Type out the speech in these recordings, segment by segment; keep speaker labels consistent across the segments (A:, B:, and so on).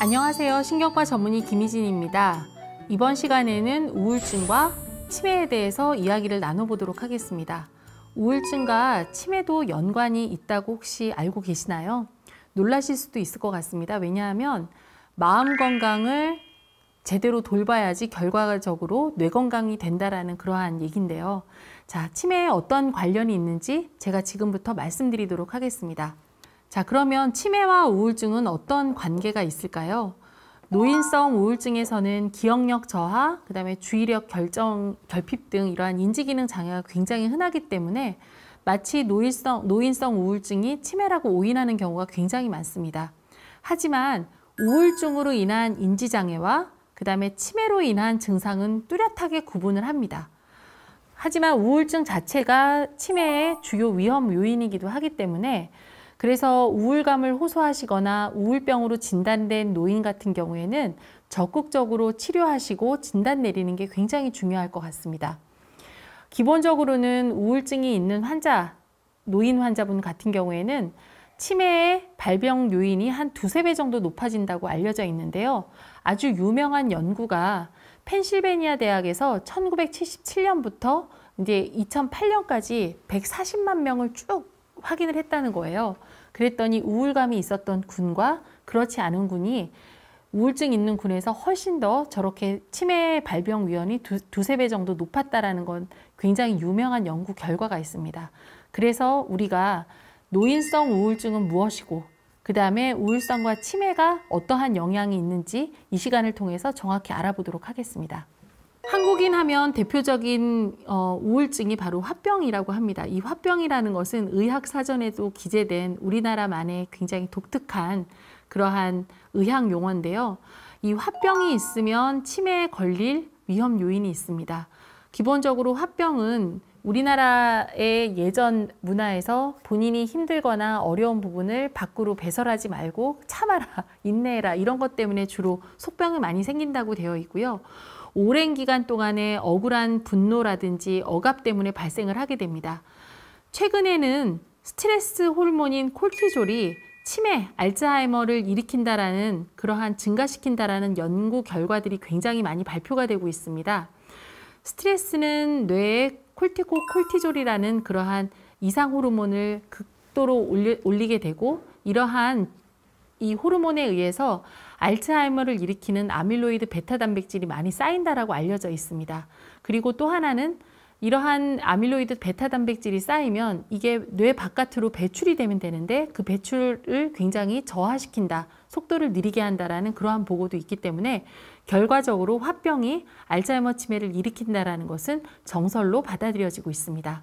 A: 안녕하세요. 신경과 전문의 김희진입니다. 이번 시간에는 우울증과 치매에 대해서 이야기를 나눠보도록 하겠습니다. 우울증과 치매도 연관이 있다고 혹시 알고 계시나요? 놀라실 수도 있을 것 같습니다. 왜냐하면 마음 건강을 제대로 돌봐야지 결과적으로 뇌 건강이 된다라는 그러한 얘기인데요. 자, 치매에 어떤 관련이 있는지 제가 지금부터 말씀드리도록 하겠습니다. 자, 그러면 치매와 우울증은 어떤 관계가 있을까요? 노인성 우울증에서는 기억력 저하, 그다음에 주의력 결핍 등 이러한 인지기능 장애가 굉장히 흔하기 때문에 마치 노인성 우울증이 치매라고 오인하는 경우가 굉장히 많습니다. 하지만 우울증으로 인한 인지장애와 그다음에 치매로 인한 증상은 뚜렷하게 구분을 합니다. 하지만 우울증 자체가 치매의 주요 위험 요인이기도 하기 때문에 그래서 우울감을 호소하시거나 우울병으로 진단된 노인 같은 경우에는 적극적으로 치료하시고 진단 내리는 게 굉장히 중요할 것 같습니다. 기본적으로는 우울증이 있는 환자, 노인 환자분 같은 경우에는 치매의 발병 요인이 한 2~3배 정도 높아진다고 알려져 있는데요. 아주 유명한 연구가 펜실베니아 대학에서 1977년부터 이제 2008년까지 140만 명을 쭉 확인을 했다는 거예요. 그랬더니 우울감이 있었던 군과 그렇지 않은 군이 우울증 있는 군에서 훨씬 더 저렇게 치매 발병 위험이 2~3배 정도 높았다라는 건 굉장히 유명한 연구 결과가 있습니다. 그래서 우리가 노인성 우울증은 무엇이고 그 다음에 우울성과 치매가 어떠한 영향이 있는지 이 시간을 통해서 정확히 알아보도록 하겠습니다. 한국인 하면 대표적인 우울증이 바로 화병이라고 합니다. 이 화병이라는 것은 의학사전에도 기재된 우리나라만의 굉장히 독특한 그러한 의학 용어인데요. 이 화병이 있으면 치매에 걸릴 위험 요인이 있습니다. 기본적으로 화병은 우리나라의 예전 문화에서 본인이 힘들거나 어려운 부분을 밖으로 배설하지 말고 참아라, 인내해라 이런 것 때문에 주로 속병이 많이 생긴다고 되어 있고요. 오랜 기간 동안의 억울한 분노라든지 억압 때문에 발생을 하게 됩니다. 최근에는 스트레스 호르몬인 콜티졸이 치매, 알츠하이머를 일으킨다라는 그러한 증가시킨다라는 연구 결과들이 굉장히 많이 발표가 되고 있습니다. 스트레스는 뇌에 콜티졸이라는 그러한 이상 호르몬을 극도로 올리게 되고 이러한 이 호르몬에 의해서 알츠하이머를 일으키는 아밀로이드 베타 단백질이 많이 쌓인다라고 알려져 있습니다. 그리고 또 하나는 이러한 아밀로이드 베타 단백질이 쌓이면 이게 뇌 바깥으로 배출이 되면 되는데 그 배출을 굉장히 저하시킨다, 속도를 느리게 한다라는 그러한 보고도 있기 때문에 결과적으로 화병이 알츠하이머 치매를 일으킨다라는 것은 정설로 받아들여지고 있습니다.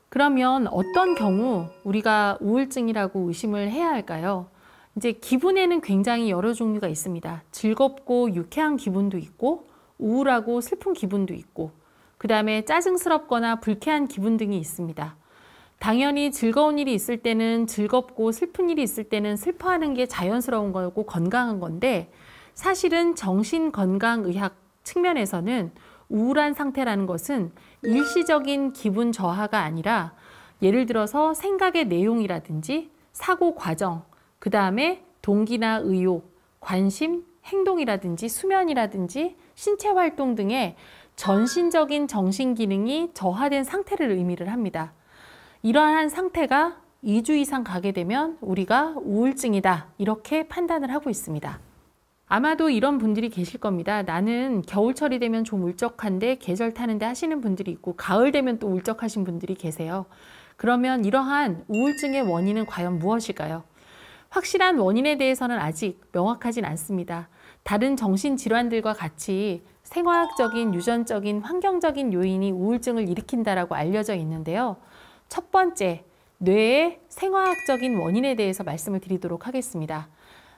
A: 그러면 어떤 경우 우리가 우울증이라고 의심을 해야 할까요? 이제 기분에는 굉장히 여러 종류가 있습니다. 즐겁고 유쾌한 기분도 있고 우울하고 슬픈 기분도 있고 그 다음에 짜증스럽거나 불쾌한 기분 등이 있습니다. 당연히 즐거운 일이 있을 때는 즐겁고 슬픈 일이 있을 때는 슬퍼하는 게 자연스러운 거고 건강한 건데 사실은 정신건강의학 측면에서는 우울한 상태라는 것은 일시적인 기분 저하가 아니라 예를 들어서 생각의 내용이라든지 사고 과정, 그 다음에 동기나 의욕, 관심, 행동이라든지 수면이라든지 신체 활동 등의 전신적인 정신 기능이 저하된 상태를 의미를 합니다. 이러한 상태가 2주 이상 가게 되면 우리가 우울증이다 이렇게 판단을 하고 있습니다. 아마도 이런 분들이 계실 겁니다. 나는 겨울철이 되면 좀 울적한데 계절 타는데 하시는 분들이 있고 가을 되면 또 울적하신 분들이 계세요. 그러면 이러한 우울증의 원인은 과연 무엇일까요? 확실한 원인에 대해서는 아직 명확하진 않습니다. 다른 정신질환들과 같이 생화학적인, 유전적인, 환경적인 요인이 우울증을 일으킨다라고 알려져 있는데요. 첫 번째, 뇌의 생화학적인 원인에 대해서 말씀을 드리도록 하겠습니다.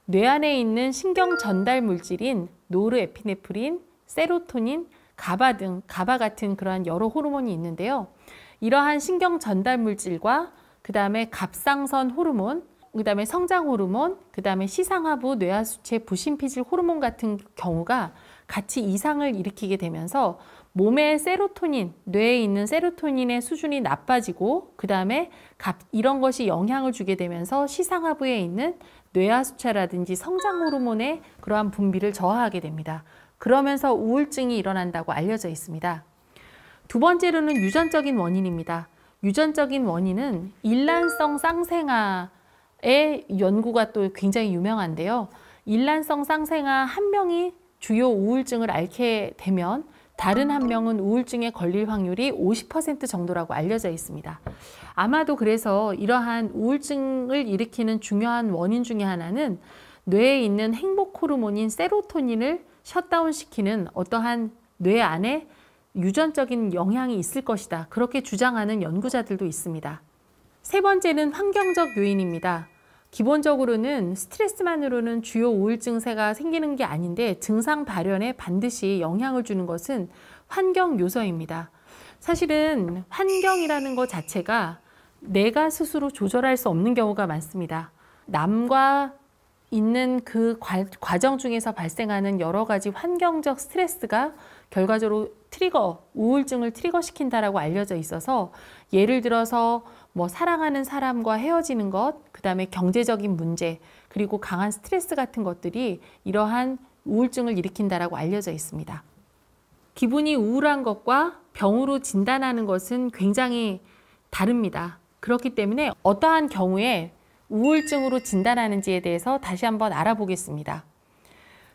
A: 뇌 안에 있는 신경 전달 물질인 노르에피네프린, 세로토닌, 가바 같은 그러한 여러 호르몬이 있는데요. 이러한 신경 전달 물질과 그 다음에 갑상선 호르몬, 그 다음에 성장 호르몬, 그 다음에 시상하부, 뇌하수체, 부신피질 호르몬 같은 경우가 같이 이상을 일으키게 되면서 몸의 세로토닌, 뇌에 있는 세로토닌의 수준이 나빠지고 그 다음에 이런 것이 영향을 주게 되면서 시상하부에 있는 뇌하수차라든지 성장 호르몬의 그러한 분비를 저하하게 됩니다. 그러면서 우울증이 일어난다고 알려져 있습니다. 두 번째로는 유전적인 원인입니다. 유전적인 원인은 일란성 쌍생아의 연구가 또 굉장히 유명한데요. 일란성 쌍생아 한 명이 주요 우울증을 앓게 되면 다른 한 명은 우울증에 걸릴 확률이 50% 정도라고 알려져 있습니다. 아마도 그래서 이러한 우울증을 일으키는 중요한 원인 중에 하나는 뇌에 있는 행복 호르몬인 세로토닌을 셧다운시키는 어떠한 뇌 안에 유전적인 영향이 있을 것이다. 그렇게 주장하는 연구자들도 있습니다. 세 번째는 환경적 요인입니다. 기본적으로는 스트레스만으로는 주요 우울증세가 생기는 게 아닌데 증상 발현에 반드시 영향을 주는 것은 환경 요소입니다. 사실은 환경이라는 것 자체가 내가 스스로 조절할 수 없는 경우가 많습니다. 남과 있는 그 과정 중에서 발생하는 여러 가지 환경적 스트레스가 결과적으로 우울증을 트리거시킨다라고 알려져 있어서 예를 들어서 사랑하는 사람과 헤어지는 것, 그 다음에 경제적인 문제, 그리고 강한 스트레스 같은 것들이 이러한 우울증을 일으킨다라고 알려져 있습니다. 기분이 우울한 것과 병으로 진단하는 것은 굉장히 다릅니다. 그렇기 때문에 어떠한 경우에 우울증으로 진단하는지에 대해서 다시 한번 알아보겠습니다.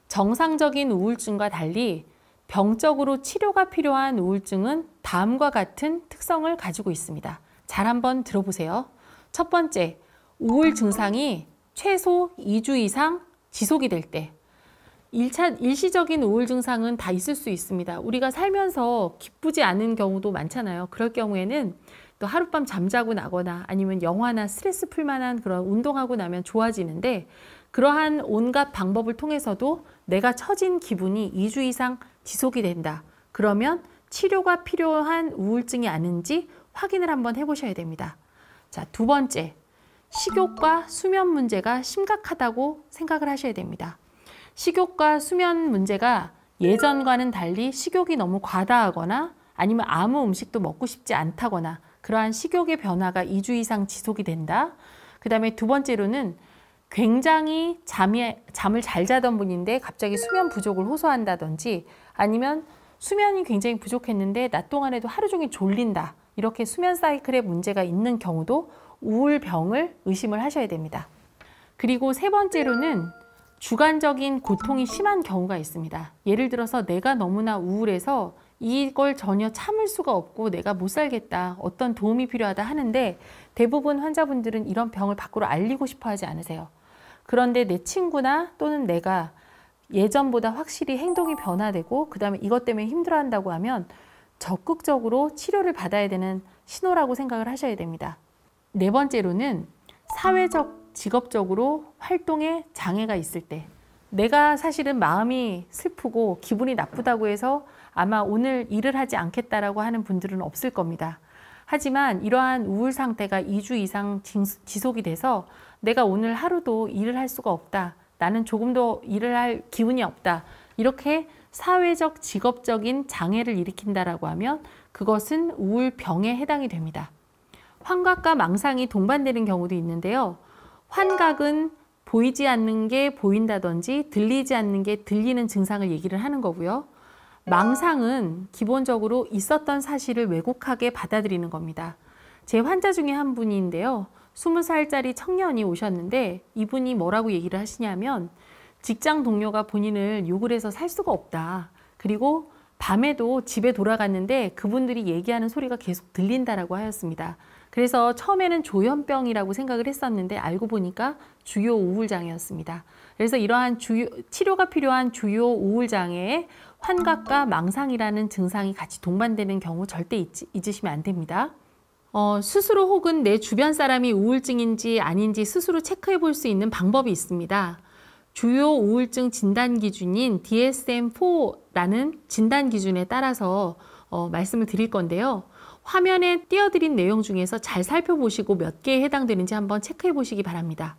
A: 정상적인 우울증과 달리 병적으로 치료가 필요한 우울증은 다음과 같은 특성을 가지고 있습니다. 잘 한번 들어보세요. 첫 번째, 우울 증상이 최소 2주 이상 지속이 될 때. 일시적인 우울 증상은 다 있을 수 있습니다. 우리가 살면서 기쁘지 않은 경우도 많잖아요. 그럴 경우에는 또 하룻밤 잠자고 나거나 아니면 영화나 스트레스 풀 만한 그런 운동하고 나면 좋아지는데, 그러한 온갖 방법을 통해서도 내가 처진 기분이 2주 이상 지속이 된다. 그러면 치료가 필요한 우울증이 아닌지 확인을 한번 해보셔야 됩니다. 자, 두 번째, 식욕과 수면 문제가 심각하다고 생각을 하셔야 됩니다. 식욕과 수면 문제가 예전과는 달리 식욕이 너무 과다하거나 아니면 아무 음식도 먹고 싶지 않다거나 그러한 식욕의 변화가 2주 이상 지속이 된다. 그 다음에 두 번째로는 굉장히 잠을 잘 자던 분인데 갑자기 수면 부족을 호소한다든지 아니면 수면이 굉장히 부족했는데 낮 동안에도 하루 종일 졸린다. 이렇게 수면 사이클에 문제가 있는 경우도 우울병을 의심을 하셔야 됩니다. 그리고 세 번째로는 주관적인 고통이 심한 경우가 있습니다. 예를 들어서 내가 너무나 우울해서 이걸 전혀 참을 수가 없고 내가 못 살겠다, 어떤 도움이 필요하다 하는데 대부분 환자분들은 이런 병을 밖으로 알리고 싶어 하지 않으세요. 그런데 내 친구나 또는 내가 예전보다 확실히 행동이 변화되고 그 다음에 이것 때문에 힘들어한다고 하면 적극적으로 치료를 받아야 되는 신호라고 생각을 하셔야 됩니다. 네 번째로는 사회적, 직업적으로 활동에 장애가 있을 때, 내가 사실은 마음이 슬프고 기분이 나쁘다고 해서 아마 오늘 일을 하지 않겠다라고 하는 분들은 없을 겁니다. 하지만 이러한 우울 상태가 2주 이상 지속이 돼서 내가 오늘 하루도 일을 할 수가 없다, 나는 조금도 일을 할 기운이 없다, 이렇게 사회적, 직업적인 장애를 일으킨다라고 하면 그것은 우울병에 해당이 됩니다. 환각과 망상이 동반되는 경우도 있는데요. 환각은 보이지 않는 게 보인다든지 들리지 않는 게 들리는 증상을 얘기를 하는 거고요. 망상은 기본적으로 있었던 사실을 왜곡하게 받아들이는 겁니다. 제 환자 중에 한 분인데요. 20살짜리 청년이 오셨는데 이분이 뭐라고 얘기를 하시냐면 직장 동료가 본인을 욕을 해서 살 수가 없다. 그리고 밤에도 집에 돌아갔는데 그분들이 얘기하는 소리가 계속 들린다라고 하였습니다. 그래서 처음에는 조현병이라고 생각을 했었는데 알고 보니까 주요 우울장애였습니다. 그래서 이러한 치료가 필요한 주요 우울장애에 환각과 망상이라는 증상이 같이 동반되는 경우 절대 잊으시면 안 됩니다. 스스로 혹은 내 주변 사람이 우울증인지 아닌지 스스로 체크해 볼 수 있는 방법이 있습니다. 주요 우울증 진단 기준인 DSM-4라는 진단 기준에 따라서 말씀을 드릴 건데요. 화면에 띄워드린 내용 중에서 잘 살펴보시고 몇 개에 해당되는지 한번 체크해 보시기 바랍니다.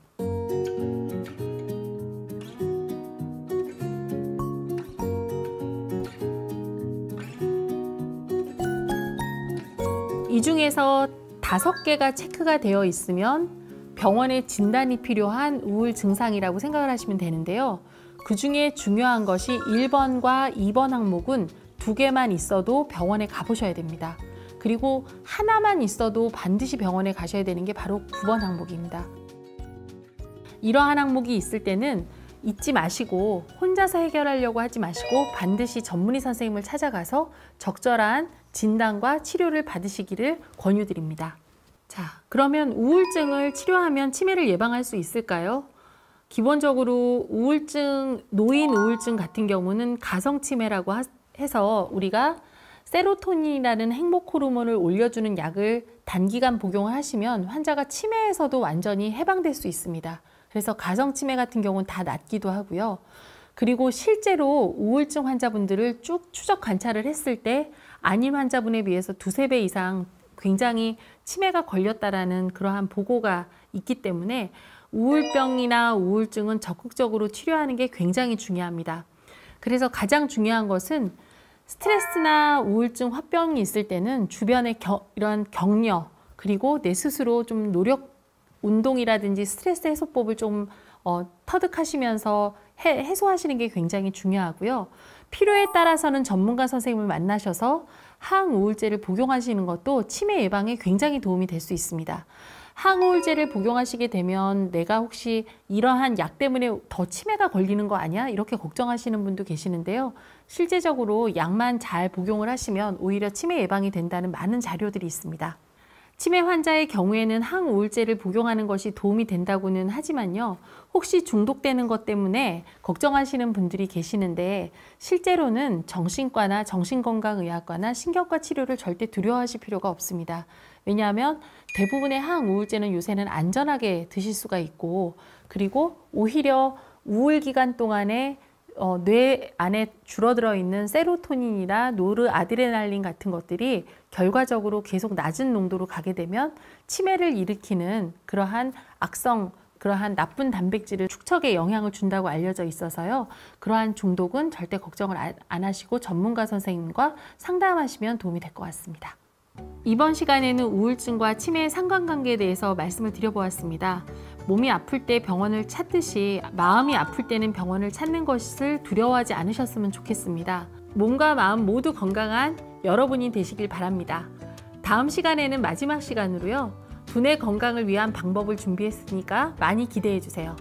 A: 중에서 5개가 체크가 되어 있으면 병원의 진단이 필요한 우울 증상이라고 생각을 하시면 되는데요. 그 중에 중요한 것이 1번과 2번 항목은 2개만 있어도 병원에 가보셔야 됩니다. 그리고 하나만 있어도 반드시 병원에 가셔야 되는 게 바로 9번 항목입니다. 이러한 항목이 있을 때는 잊지 마시고 혼자서 해결하려고 하지 마시고 반드시 전문의 선생님을 찾아가서 적절한 진단과 치료를 받으시기를 권유드립니다. 자, 그러면 우울증을 치료하면 치매를 예방할 수 있을까요? 기본적으로 우울증, 노인 우울증 같은 경우는 가성치매라고 해서 우리가 세로토닌이라는 행복 호르몬을 올려주는 약을 단기간 복용을 하시면 환자가 치매에서도 완전히 해방될 수 있습니다. 그래서 가성치매 같은 경우는 다 낫기도 하고요. 그리고 실제로 우울증 환자분들을 쭉 추적 관찰을 했을 때 아닌 환자분에 비해서 2~3배 이상 굉장히 치매가 걸렸다라는 그러한 보고가 있기 때문에 우울병이나 우울증은 적극적으로 치료하는 게 굉장히 중요합니다. 그래서 가장 중요한 것은 스트레스나 우울증, 화병이 있을 때는 주변의 이런 격려 그리고 내 스스로 좀 노력, 운동이라든지 스트레스 해소법을 좀 터득하시면서 해소하시는 게 굉장히 중요하고요. 필요에 따라서는 전문가 선생님을 만나셔서 항우울제를 복용하시는 것도 치매 예방에 굉장히 도움이 될 수 있습니다. 항우울제를 복용하시게 되면 내가 혹시 이러한 약 때문에 더 치매가 걸리는 거 아니야? 이렇게 걱정하시는 분도 계시는데요. 실제적으로 약만 잘 복용을 하시면 오히려 치매 예방이 된다는 많은 자료들이 있습니다. 치매 환자의 경우에는 항우울제를 복용하는 것이 도움이 된다고는 하지만요. 혹시 중독되는 것 때문에 걱정하시는 분들이 계시는데 실제로는 정신과나 정신건강의학과나 신경과 치료를 절대 두려워하실 필요가 없습니다. 왜냐하면 대부분의 항우울제는 요새는 안전하게 드실 수가 있고 그리고 오히려 우울 기간 동안에 뇌 안에 줄어들어 있는 세로토닌이나 노르아드레날린 같은 것들이 결과적으로 계속 낮은 농도로 가게 되면 치매를 일으키는 그러한 악성, 그러한 나쁜 단백질을 축적에 영향을 준다고 알려져 있어서요. 그러한 중독은 절대 걱정을 안 하시고 전문가 선생님과 상담하시면 도움이 될 것 같습니다. 이번 시간에는 우울증과 치매의 상관관계에 대해서 말씀을 드려보았습니다. 몸이 아플 때 병원을 찾듯이 마음이 아플 때는 병원을 찾는 것을 두려워하지 않으셨으면 좋겠습니다. 몸과 마음 모두 건강한 여러분이 되시길 바랍니다. 다음 시간에는 마지막 시간으로요. 두뇌 건강을 위한 방법을 준비했으니까 많이 기대해 주세요.